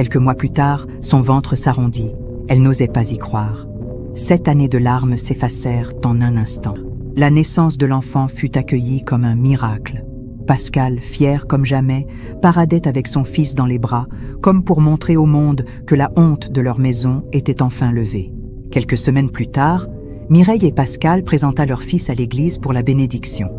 Quelques mois plus tard, son ventre s'arrondit. Elle n'osait pas y croire. 7 années de larmes s'effacèrent en un instant. La naissance de l'enfant fut accueillie comme un miracle. Pascal, fier comme jamais, paradait avec son fils dans les bras, comme pour montrer au monde que la honte de leur maison était enfin levée. Quelques semaines plus tard, Mireille et Pascal présenta leur fils à l'église pour la bénédiction.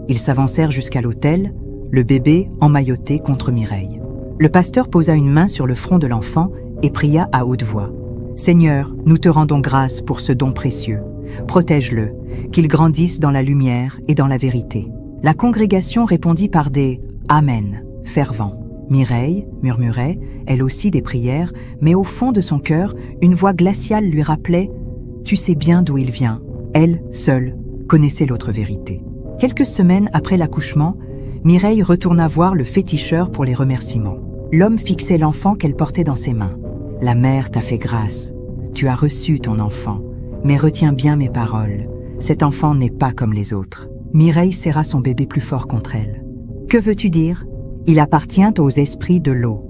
Ils s'avancèrent jusqu'à l'autel, le bébé emmailloté contre Mireille. Le pasteur posa une main sur le front de l'enfant et pria à haute voix. « Seigneur, nous te rendons grâce pour ce don précieux. Protège-le, qu'il grandisse dans la lumière et dans la vérité. » La congrégation répondit par des « Amen » fervents. Mireille murmurait, elle aussi, des prières, mais au fond de son cœur, une voix glaciale lui rappelait « Tu sais bien d'où il vient ». Elle, seule, connaissait l'autre vérité. Quelques semaines après l'accouchement, Mireille retourna voir le féticheur pour les remerciements. L'homme fixait l'enfant qu'elle portait dans ses mains. « La mère t'a fait grâce. Tu as reçu ton enfant. Mais retiens bien mes paroles. Cet enfant n'est pas comme les autres. » Mireille serra son bébé plus fort contre elle. « Que veux-tu dire ? Il appartient aux esprits de l'eau.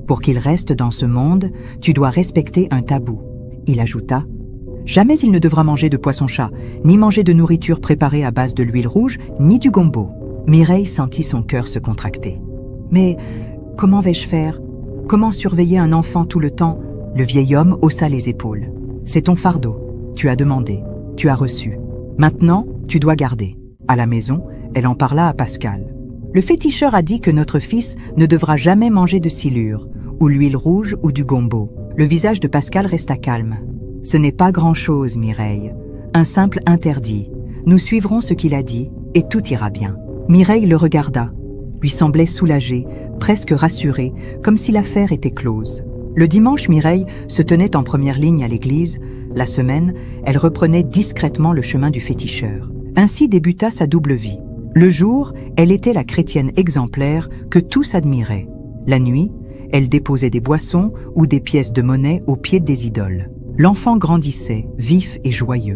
Pour qu'il reste dans ce monde, tu dois respecter un tabou. » Il ajouta « Jamais il ne devra manger de poisson-chat, ni manger de nourriture préparée à base de l'huile rouge, ni du gombo. » Mireille sentit son cœur se contracter. « Mais comment vais-je faire ? Comment surveiller un enfant tout le temps ?» Le vieil homme haussa les épaules. « C'est ton fardeau. Tu as demandé. Tu as reçu. Maintenant, tu dois garder. » À la maison, elle en parla à Pascal. « Le féticheur a dit que notre fils ne devra jamais manger de silure, ou l'huile rouge ou du gombo. » Le visage de Pascal resta calme. « Ce n'est pas grand-chose, Mireille. Un simple interdit. Nous suivrons ce qu'il a dit, et tout ira bien. » Mireille le regarda, lui semblait soulagée, presque rassurée, comme si l'affaire était close. Le dimanche, Mireille se tenait en première ligne à l'église. La semaine, elle reprenait discrètement le chemin du féticheur. Ainsi débuta sa double vie. Le jour, elle était la chrétienne exemplaire que tous admiraient. La nuit, elle déposait des boissons ou des pièces de monnaie au pied des idoles. L'enfant grandissait, vif et joyeux.